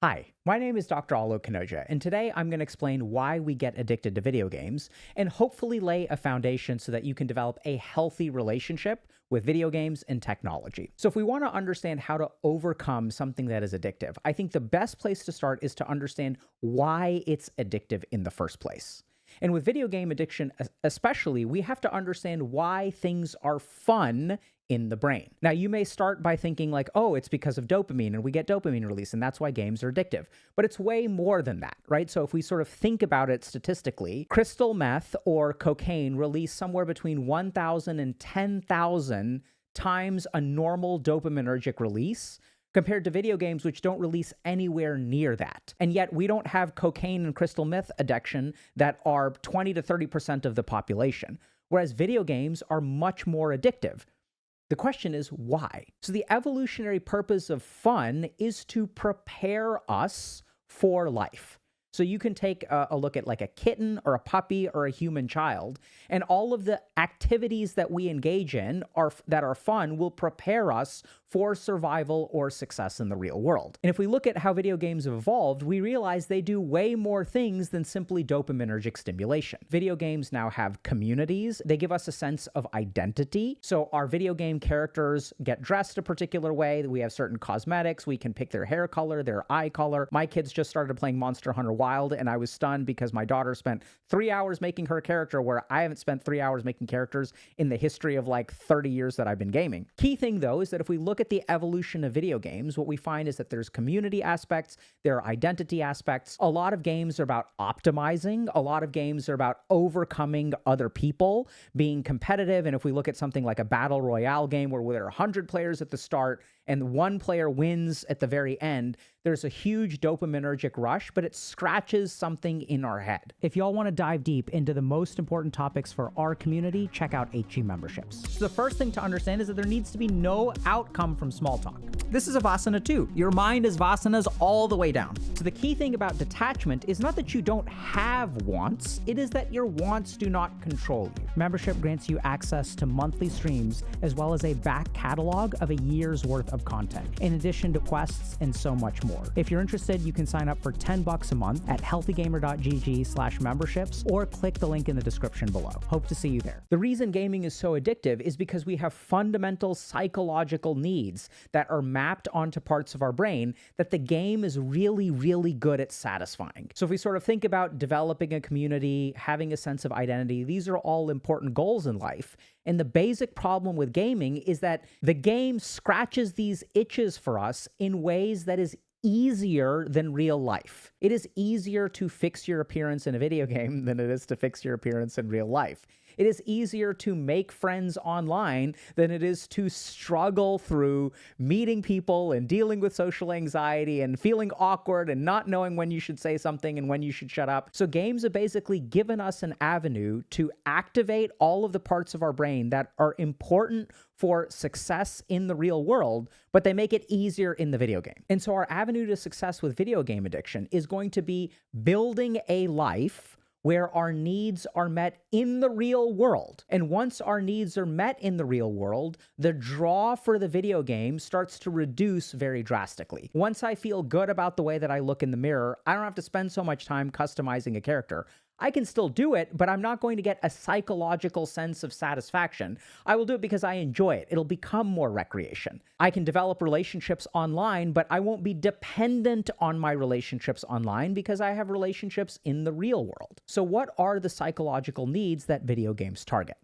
Hi, my name is Dr. Alo Kanoja, and today I'm going to explain why we get addicted to video games and hopefully lay a foundation so that you can develop a healthy relationship with video games and technology. So if we want to understand how to overcome something that is addictive, I think the best place to start is to understand why it's addictive in the first place. And with video game addiction especially, we have to understand why things are fun in the brain. Now, you may start by thinking like, oh, it's because of dopamine and we get dopamine release and that's why games are addictive. But it's way more than that, right? So if we sort of think about it statistically, crystal meth or cocaine release somewhere between 1,000 and 10,000 times a normal dopaminergic release, compared to video games, which don't release anywhere near that. And yet we don't have cocaine and crystal meth addiction that are 20 to 30% of the population, whereas video games are much more addictive. The question is why? So the evolutionary purpose of fun is to prepare us for life. So you can take a look at like a kitten or a puppy or a human child, and all of the activities that we engage in that are fun will prepare us for survival or success in the real world. And if we look at how video games have evolved, we realize they do way more things than simply dopaminergic stimulation. Video games now have communities. They give us a sense of identity. So our video game characters get dressed a particular way. We have certain cosmetics. We can pick their hair color, their eye color. My kids just started playing Monster Hunter Wild, and I was stunned because my daughter spent 3 hours making her character where I haven't spent 3 hours making characters in the history of like 30 years that I've been gaming. Key thing though is that if we look at the evolution of video games, what we find is that there's community aspects, there are identity aspects. A lot of games are about optimizing. A lot of games are about overcoming other people, being competitive. And if we look at something like a battle royale game where there are 100 players at the start and one player wins at the very end, there's a huge dopaminergic rush, but it scratches something in our head. If y'all want to dive deep into the most important topics for our community, check out HG memberships. So the first thing to understand is that there needs to be no outcome from small talk. This is a Vasana too. Your mind is Vasanas all the way down. So the key thing about detachment is not that you don't have wants, it is that your wants do not control you. Membership grants you access to monthly streams as well as a back catalog of a year's worth of content, in addition to quests and so much more. If you're interested, you can sign up for $10 a month at HealthyGamer.gg/memberships or click the link in the description below. Hope to see you there. The reason gaming is so addictive is because we have fundamental psychological needs that are mapped onto parts of our brain that the game is really, really good at satisfying. So if we sort of think about developing a community, having a sense of identity, these are all important goals in life. And the basic problem with gaming is that the game scratches these itches for us in ways that is easier than real life. It is easier to fix your appearance in a video game than it is to fix your appearance in real life. It is easier to make friends online than it is to struggle through meeting people and dealing with social anxiety and feeling awkward and not knowing when you should say something and when you should shut up. So games have basically given us an avenue to activate all of the parts of our brain that are important for success in the real world, but they make it easier in the video game. And so our avenue to success with video game addiction is going to be building a life where our needs are met in the real world. And once our needs are met in the real world, the draw for the video game starts to reduce very drastically. Once I feel good about the way that I look in the mirror, I don't have to spend so much time customizing a character. I can still do it, but I'm not going to get a psychological sense of satisfaction. I will do it because I enjoy it. It'll become more recreation. I can develop relationships online, but I won't be dependent on my relationships online because I have relationships in the real world. So what are the psychological needs that video games target?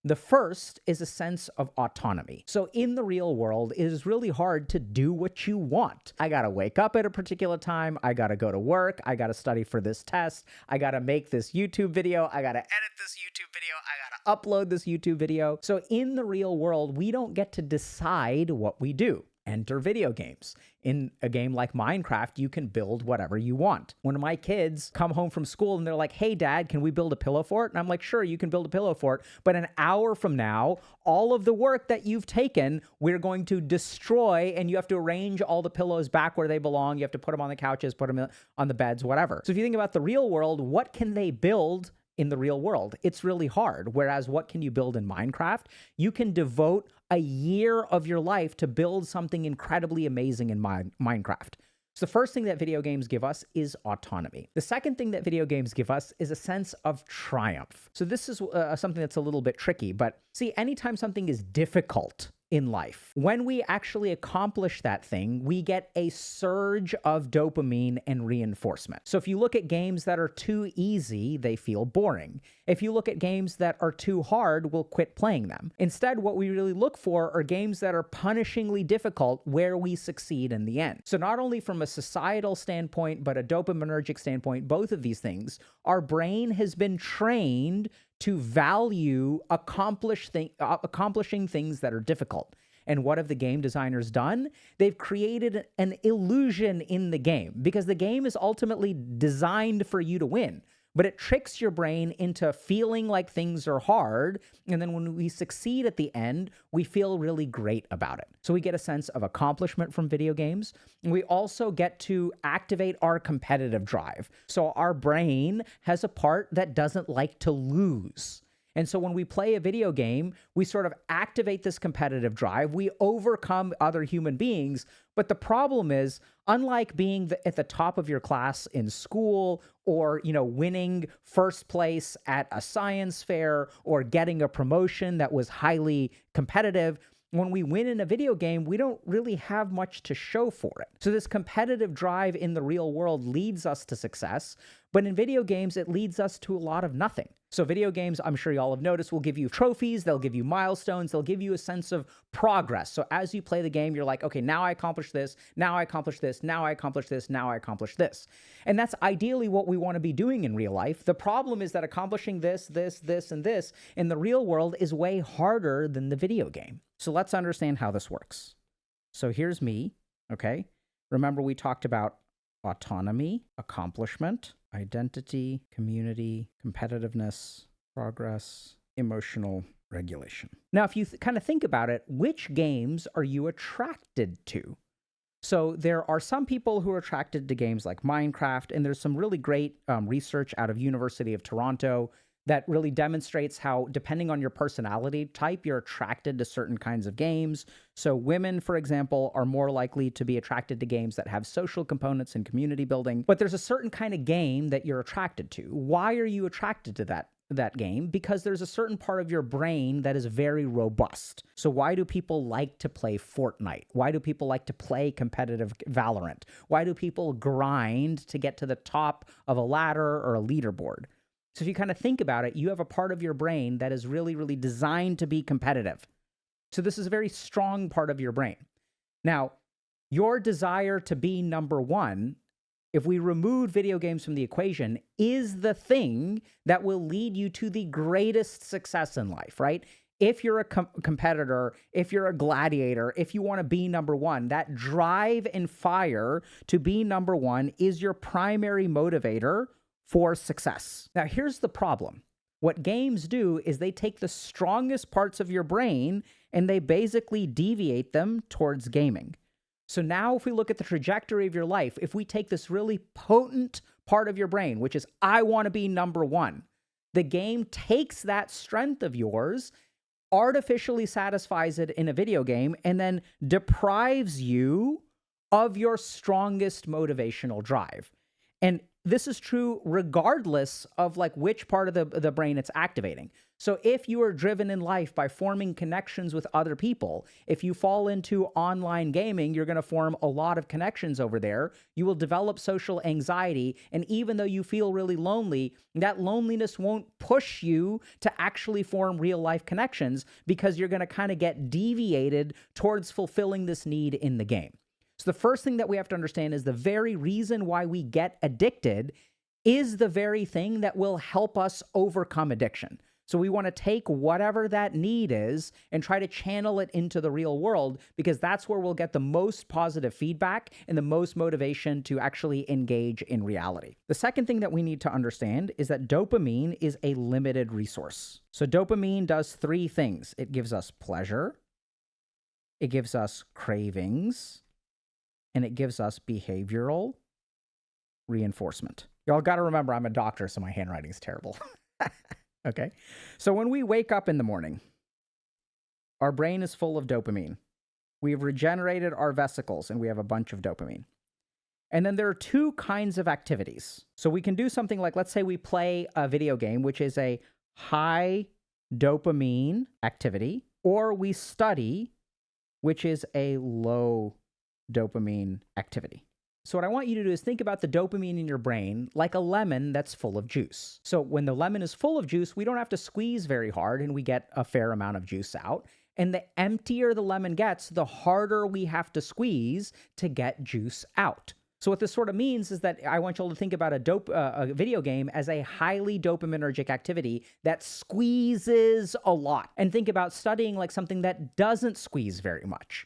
The first is a sense of autonomy. So in the real world, it is really hard to do what you want. I gotta wake up at a particular time. I gotta go to work. I gotta study for this test. I gotta make this YouTube video. I gotta edit this YouTube video. I gotta upload this YouTube video. So in the real world, we don't get to decide what we do. Enter video games. In a game like Minecraft, you can build whatever you want. When my kids come home from school and they're like, hey, Dad, can we build a pillow fort? And I'm like, sure, you can build a pillow fort. But an hour from now, all of the work that you've taken, we're going to destroy, and you have to arrange all the pillows back where they belong. You have to put them on the couches, put them on the beds, whatever. So if you think about the real world, what can they build in the real world? It's really hard. Whereas what can you build in Minecraft? You can devote a year of your life to build something incredibly amazing in Minecraft. So the first thing that video games give us is autonomy. The second thing that video games give us is a sense of triumph. So this is something that's a little bit tricky, but see, anytime something is difficult in life, when we actually accomplish that thing, we get a surge of dopamine and reinforcement. So if you look at games that are too easy, they feel boring. If you look at games that are too hard, we'll quit playing them. Instead, what we really look for are games that are punishingly difficult where we succeed in the end. So not only from a societal standpoint, but a dopaminergic standpoint, both of these things, our brain has been trained to value accomplishing things that are difficult. And what have the game designers done? They've created an illusion in the game, because the game is ultimately designed for you to win. But it tricks your brain into feeling like things are hard, and then when we succeed at the end, we feel really great about it. So we get a sense of accomplishment from video games, and we also get to activate our competitive drive. So our brain has a part that doesn't like to lose. And so when we play a video game, we sort of activate this competitive drive. We overcome other human beings. But the problem is, unlike being at the top of your class in school, or, winning first place at a science fair, or getting a promotion that was highly competitive, when we win in a video game, we don't really have much to show for it. So this competitive drive in the real world leads us to success, but in video games, it leads us to a lot of nothing. So video games, I'm sure you all have noticed, will give you trophies, they'll give you milestones, they'll give you a sense of progress. So as you play the game, you're like, okay, now I accomplished this, now I accomplished this, now I accomplished this, now I accomplished this. And that's ideally what we want to be doing in real life. The problem is that accomplishing this, and this in the real world is way harder than the video game. So let's understand how this works. So here's me, okay? Remember we talked about autonomy, accomplishment, identity, community, competitiveness, progress, emotional regulation. Now, if you kind of think about it, which games are you attracted to? So there are some people who are attracted to games like Minecraft, and there's some really great research out of University of Toronto that really demonstrates how, depending on your personality type, you're attracted to certain kinds of games. So women, for example, are more likely to be attracted to games that have social components and community building. But there's a certain kind of game that you're attracted to. Why are you attracted to that game? Because there's a certain part of your brain that is very robust. So why do people like to play Fortnite? Why do people like to play competitive Valorant? Why do people grind to get to the top of a ladder or a leaderboard? So if you kind of think about it, you have a part of your brain that is really, really designed to be competitive. So this is a very strong part of your brain. Now, your desire to be number one, if we remove video games from the equation, is the thing that will lead you to the greatest success in life, right? If you're a competitor, if you're a gladiator, if you want to be number one, that drive and fire to be number one is your primary motivator for success. Now, here's the problem. What games do is they take the strongest parts of your brain and they basically deviate them towards gaming. So now if we look at the trajectory of your life, if we take this really potent part of your brain, which is, I want to be number one, the game takes that strength of yours, artificially satisfies it in a video game, and then deprives you of your strongest motivational drive. And this is true regardless of which part of the brain it's activating. So if you are driven in life by forming connections with other people, if you fall into online gaming, you're going to form a lot of connections over there. You will develop social anxiety. And even though you feel really lonely, that loneliness won't push you to actually form real life connections, because you're going to kind of get deviated towards fulfilling this need in the game. So the first thing that we have to understand is the very reason why we get addicted is the very thing that will help us overcome addiction. So we want to take whatever that need is and try to channel it into the real world, because that's where we'll get the most positive feedback and the most motivation to actually engage in reality. The second thing that we need to understand is that dopamine is a limited resource. So dopamine does three things. It gives us pleasure, it gives us cravings, and it gives us behavioral reinforcement. Y'all got to remember, I'm a doctor, so my handwriting is terrible. Okay. So when we wake up in the morning, our brain is full of dopamine. We've regenerated our vesicles, and we have a bunch of dopamine. And then there are two kinds of activities. So we can do something like, let's say we play a video game, which is a high dopamine activity, or we study, which is a low dopamine activity. So what I want you to do is think about the dopamine in your brain like a lemon that's full of juice. So when the lemon is full of juice, we don't have to squeeze very hard and we get a fair amount of juice out. And the emptier the lemon gets, the harder we have to squeeze to get juice out. So what this sort of means is that I want you all to think about a video game as a highly dopaminergic activity that squeezes a lot. And think about studying like something that doesn't squeeze very much.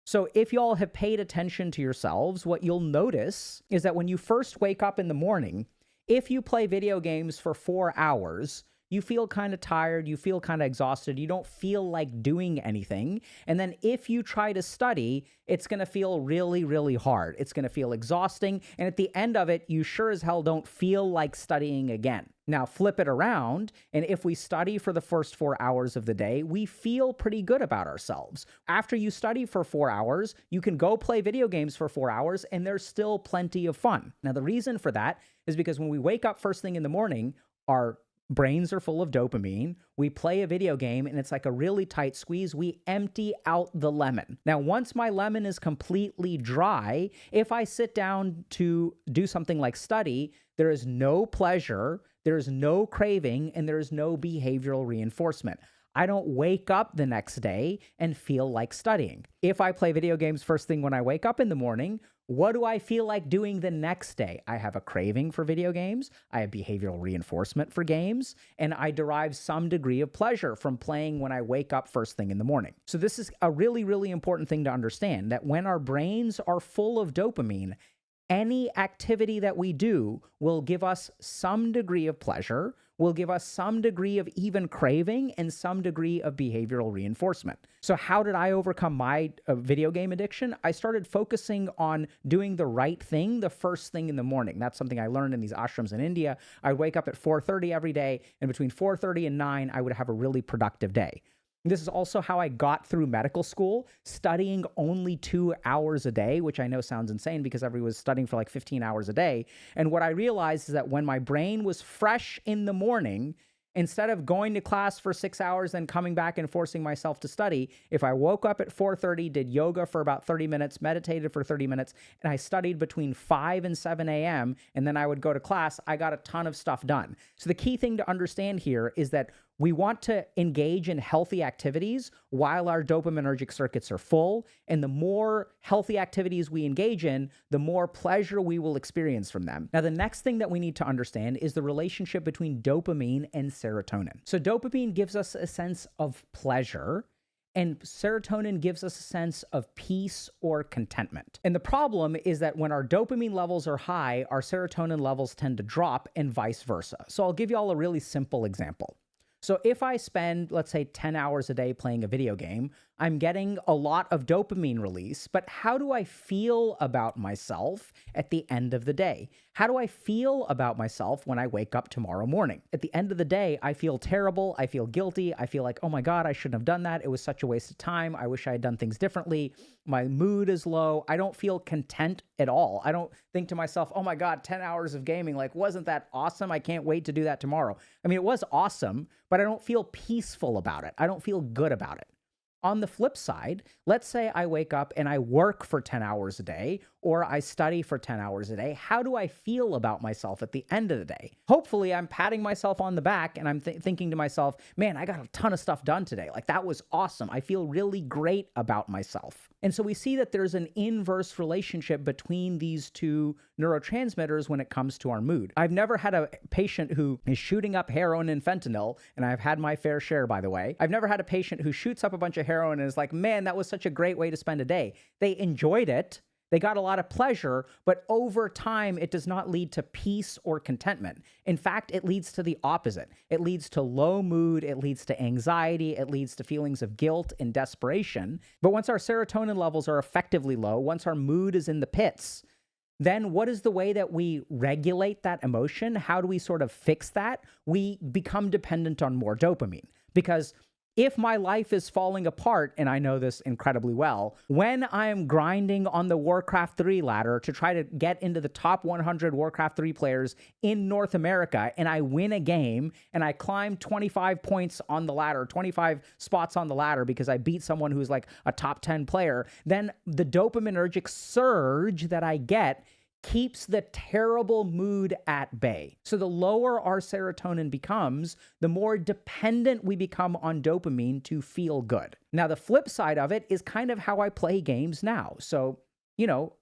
So if y'all have paid attention to yourselves, what you'll notice is that when you first wake up in the morning, if you play video games for 4 hours, you feel kind of tired, you feel kind of exhausted, you don't feel like doing anything. And then if you try to study, it's going to feel really, really hard. It's going to feel exhausting. And at the end of it, you sure as hell don't feel like studying again. Now, flip it around, and if we study for the first 4 hours of the day, we feel pretty good about ourselves. After you study for 4 hours, you can go play video games for 4 hours, and there's still plenty of fun. Now, the reason for that is because when we wake up first thing in the morning, our brains are full of dopamine. We play a video game and it's like a really tight squeeze. We empty out the lemon. Now, once my lemon is completely dry, if I sit down to do something like study, there is no pleasure, there is no craving, and there is no behavioral reinforcement. I don't wake up the next day and feel like studying. If I play video games first thing when I wake up in the morning, what do I feel like doing the next day? I have a craving for video games, I have behavioral reinforcement for games, and I derive some degree of pleasure from playing when I wake up first thing in the morning. So this is a really, really important thing to understand, that when our brains are full of dopamine, any activity that we do will give us some degree of pleasure, will give us some degree of even craving, and some degree of behavioral reinforcement. So how did I overcome my video game addiction? I started focusing on doing the right thing the first thing in the morning. That's something I learned in these ashrams in India. I'd wake up at 4:30 every day, and between 4:30 and 9, I would have a really productive day. This is also how I got through medical school, studying only 2 hours a day, which I know sounds insane because everyone was studying for like 15 hours a day. And what I realized is that when my brain was fresh in the morning, instead of going to class for 6 hours and coming back and forcing myself to study, if I woke up at 4:30, did yoga for about 30 minutes, meditated for 30 minutes, and I studied between 5 and 7 a.m., and then I would go to class, I got a ton of stuff done. So the key thing to understand here is that we want to engage in healthy activities while our dopaminergic circuits are full, and the more healthy activities we engage in, the more pleasure we will experience from them. Now, the next thing that we need to understand is the relationship between dopamine and serotonin. So dopamine gives us a sense of pleasure, and serotonin gives us a sense of peace or contentment. And the problem is that when our dopamine levels are high, our serotonin levels tend to drop, and vice versa. So I'll give you all a really simple example. So if I spend, let's say, 10 hours a day playing a video game, I'm getting a lot of dopamine release, but how do I feel about myself at the end of the day? How do I feel about myself when I wake up tomorrow morning? At the end of the day, I feel terrible. I feel guilty. I feel like, oh my God, I shouldn't have done that. It was such a waste of time. I wish I had done things differently. My mood is low. I don't feel content at all. I don't think to myself, oh my God, 10 hours of gaming, like, wasn't that awesome? I can't wait to do that tomorrow. I mean, it was awesome, but I don't feel peaceful about it. I don't feel good about it. On the flip side, let's say I wake up and I work for 10 hours a day, or I study for 10 hours a day. How do I feel about myself at the end of the day? Hopefully, I'm patting myself on the back and I'm thinking to myself, man, I got a ton of stuff done today. Like, that was awesome. I feel really great about myself. And so we see that there's an inverse relationship between these two neurotransmitters when it comes to our mood. I've never had a patient who is shooting up heroin and fentanyl, and I've had my fair share, by the way. I've never had a patient who shoots up a bunch of heroin and is like, man, that was such a great way to spend a day. They enjoyed it. They got a lot of pleasure, but over time, it does not lead to peace or contentment. In fact, it leads to the opposite. It leads to low mood, it leads to anxiety, it leads to feelings of guilt and desperation. But once our serotonin levels are effectively low, once our mood is in the pits, then what is the way that we regulate that emotion? How do we sort of fix that? We become dependent on more dopamine, because if my life is falling apart, and I know this incredibly well, when I'm grinding on the Warcraft 3 ladder to try to get into the top 100 Warcraft 3 players in North America, and I win a game, and I climb 25 points on the ladder, 25 spots on the ladder because I beat someone who's like a top 10 player, then the dopaminergic surge that I get keeps the terrible mood at bay. So the lower our serotonin becomes, the more dependent we become on dopamine to feel good. Now, the flip side of it is kind of how I play games now. So,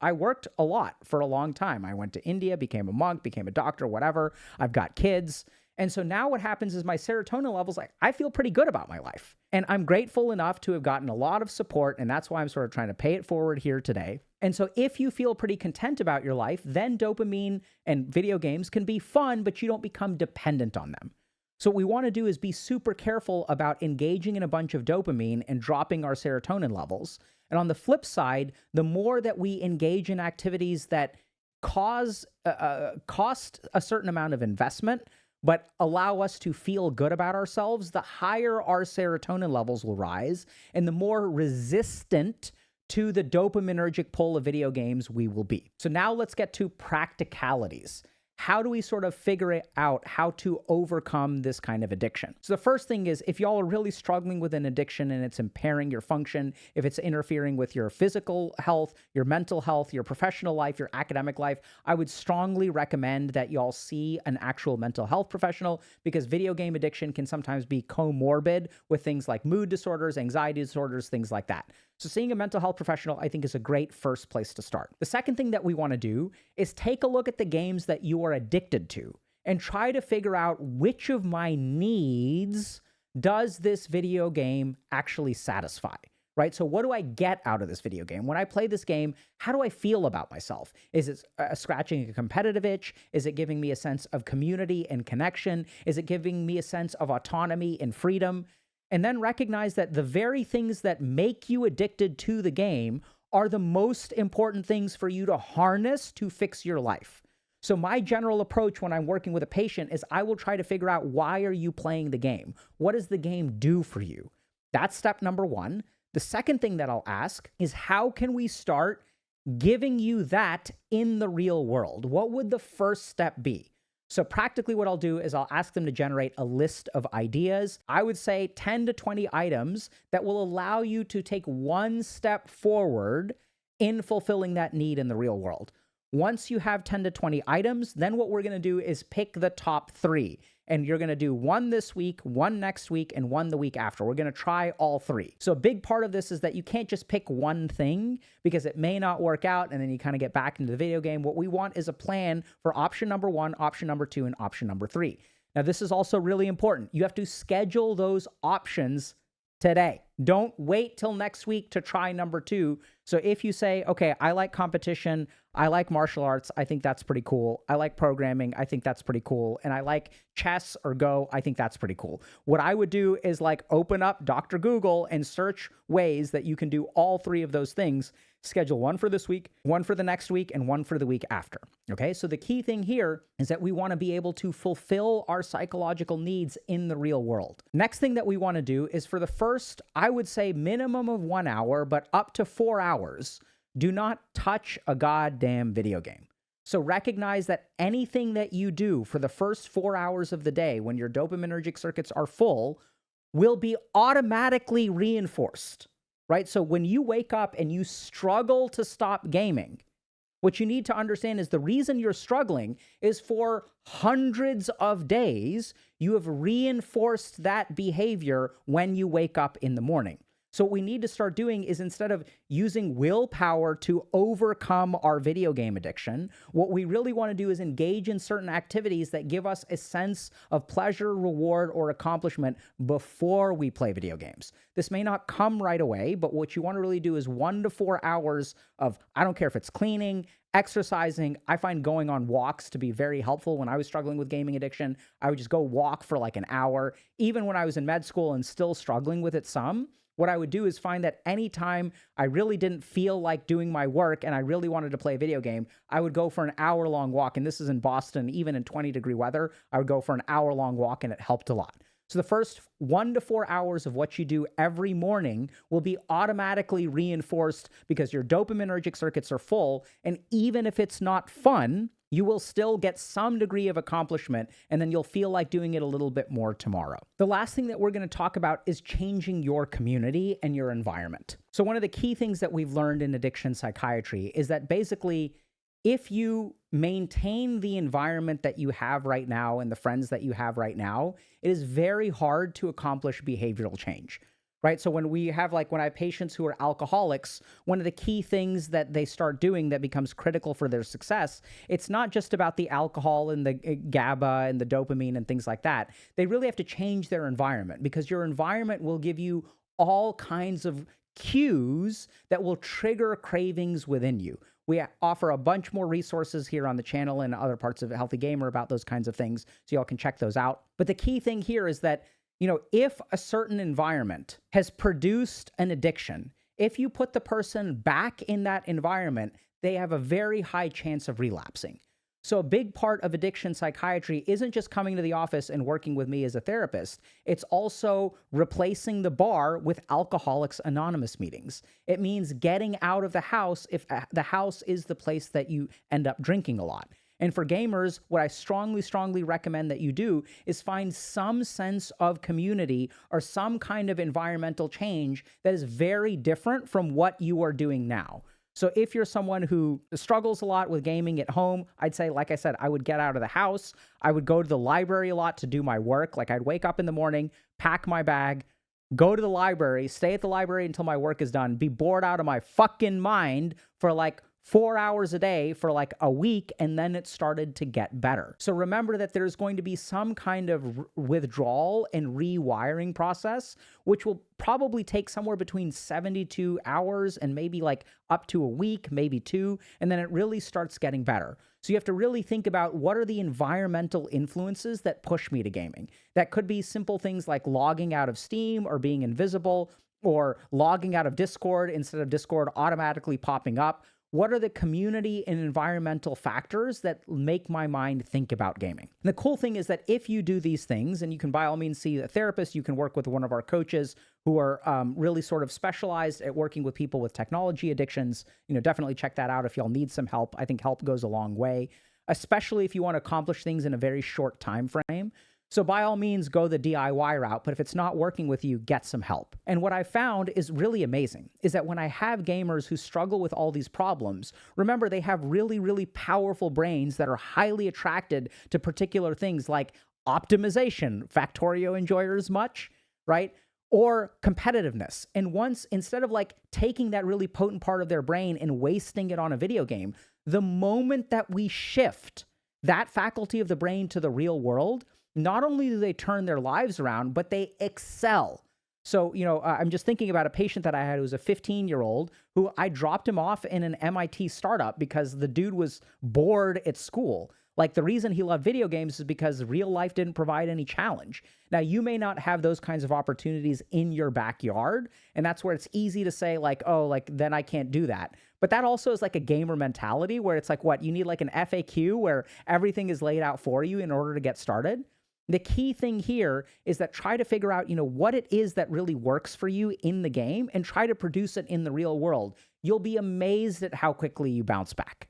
I worked a lot for a long time. I went to India, became a monk, became a doctor, whatever. I've got kids. And so now what happens is my serotonin levels, I feel pretty good about my life. And I'm grateful enough to have gotten a lot of support, and that's why I'm sort of trying to pay it forward here today. And so if you feel pretty content about your life, then dopamine and video games can be fun, but you don't become dependent on them. So what we want to do is be super careful about engaging in a bunch of dopamine and dropping our serotonin levels. And on the flip side, the more that we engage in activities that cost a certain amount of investment, but allow us to feel good about ourselves, the higher our serotonin levels will rise, and the more resistant to the dopaminergic pull of video games we will be. So now let's get to practicalities. How do we sort of figure it out how to overcome this kind of addiction? So the first thing is, if y'all are really struggling with an addiction and it's impairing your function, if it's interfering with your physical health, your mental health, your professional life, your academic life, I would strongly recommend that y'all see an actual mental health professional, because video game addiction can sometimes be comorbid with things like mood disorders, anxiety disorders, things like that. So seeing a mental health professional, I think, is a great first place to start. The second thing that we want to do is take a look at the games that you are addicted to and try to figure out which of my needs does this video game actually satisfy, right? So what do I get out of this video game? When I play this game, how do I feel about myself? Is it scratching a competitive itch? Is it giving me a sense of community and connection? Is it giving me a sense of autonomy and freedom? And then recognize that the very things that make you addicted to the game are the most important things for you to harness to fix your life. So my general approach when I'm working with a patient is I will try to figure out, why are you playing the game? What does the game do for you? That's step number one. The second thing that I'll ask is, how can we start giving you that in the real world? What would the first step be? So practically what I'll do is I'll ask them to generate a list of ideas. I would say 10 to 20 items that will allow you to take one step forward in fulfilling that need in the real world. Once you have 10 to 20 items, then what we're going to do is pick the top 3. And you're going to do one this week, one next week, and one the week after. We're going to try all 3. So a big part of this is that you can't just pick one thing, because it may not work out and then you kind of get back into the video game. What we want is a plan for option number 1, option number 2, and option number 3. Now, this is also really important. You have to schedule those options today. Don't wait till next week to try number 2. So if you say, okay, I like competition, I like martial arts, I think that's pretty cool. I like programming, I think that's pretty cool. And I like chess or Go, I think that's pretty cool. What I would do is open up Dr. Google and search ways that you can do all 3 of those things. Schedule one for this week, one for the next week, and one for the week after. Okay, so the key thing here is that we want to be able to fulfill our psychological needs in the real world. Next thing that we want to do is, for the first, I would say minimum of 1 hour, but up to 4 hours, do not touch a goddamn video game. So recognize that anything that you do for the first 4 hours of the day when your dopaminergic circuits are full will be automatically reinforced, right? So when you wake up and you struggle to stop gaming, what you need to understand is the reason you're struggling is for hundreds of days, you have reinforced that behavior when you wake up in the morning. So what we need to start doing is, instead of using willpower to overcome our video game addiction, what we really want to do is engage in certain activities that give us a sense of pleasure, reward, or accomplishment before we play video games. This may not come right away, but what you want to really do is 1 to 4 hours of, I don't care if it's cleaning, exercising. I find going on walks to be very helpful. When I was struggling with gaming addiction, I would just go walk for an hour. Even when I was in med school and still struggling with it some, what I would do is find that anytime I really didn't feel like doing my work and I really wanted to play a video game, I would go for an hour-long walk. And this is in Boston, even in 20-degree weather, I would go for an hour-long walk, and it helped a lot. So the first 1 to 4 hours of what you do every morning will be automatically reinforced because your dopaminergic circuits are full. And even if it's not fun, you will still get some degree of accomplishment, and then you'll feel like doing it a little bit more tomorrow. The last thing that we're going to talk about is changing your community and your environment. So one of the key things that we've learned in addiction psychiatry is that basically, if you maintain the environment that you have right now and the friends that you have right now, it is very hard to accomplish behavioral change, right? So when I have patients who are alcoholics, one of the key things that they start doing that becomes critical for their success, it's not just about the alcohol and the GABA and the dopamine and things like that. They really have to change their environment, because your environment will give you all kinds of cues that will trigger cravings within you. We offer a bunch more resources here on the channel and other parts of Healthy Gamer about those kinds of things, so y'all can check those out. But the key thing here is that, if a certain environment has produced an addiction, if you put the person back in that environment, they have a very high chance of relapsing. So a big part of addiction psychiatry isn't just coming to the office and working with me as a therapist. It's also replacing the bar with Alcoholics Anonymous meetings. It means getting out of the house if the house is the place that you end up drinking a lot. And for gamers, what I strongly, strongly recommend that you do is find some sense of community or some kind of environmental change that is very different from what you are doing now. So if you're someone who struggles a lot with gaming at home, I'd say, like I said, I would get out of the house. I would go to the library a lot to do my work. Like, I'd wake up in the morning, pack my bag, go to the library, stay at the library until my work is done, be bored out of my fucking mind for like 4 hours a day for like a week, and then it started to get better. So remember that there's going to be some kind of withdrawal and rewiring process, which will probably take somewhere between 72 hours and maybe like up to a week, maybe 2, and then it really starts getting better. So you have to really think about, what are the environmental influences that push me to gaming? That could be simple things like logging out of Steam or being invisible, or logging out of Discord instead of Discord automatically popping up. What are the community and environmental factors that make my mind think about gaming? And the cool thing is that if you do these things, and you can by all means see a therapist, you can work with one of our coaches who are really sort of specialized at working with people with technology addictions. Definitely check that out if y'all need some help. I think help goes a long way, especially if you want to accomplish things in a very short time frame. So by all means, go the DIY route, but if it's not working with you, get some help. And what I found is really amazing is that when I have gamers who struggle with all these problems, remember, they have really, really powerful brains that are highly attracted to particular things like optimization, Factorio enjoyers much, right? Or competitiveness. And instead of like taking that really potent part of their brain and wasting it on a video game, the moment that we shift that faculty of the brain to the real world, not only do they turn their lives around, but they excel. So, I'm just thinking about a patient that I had who was a 15-year-old who I dropped him off in an MIT startup because the dude was bored at school. Like, the reason he loved video games is because real life didn't provide any challenge. Now, you may not have those kinds of opportunities in your backyard, and that's where it's easy to say like, oh, like, then I can't do that. But that also is like a gamer mentality where it's like, what, you need like an FAQ where everything is laid out for you in order to get started. The key thing here is that try to figure out, what it is that really works for you in the game and try to produce it in the real world. You'll be amazed at how quickly you bounce back.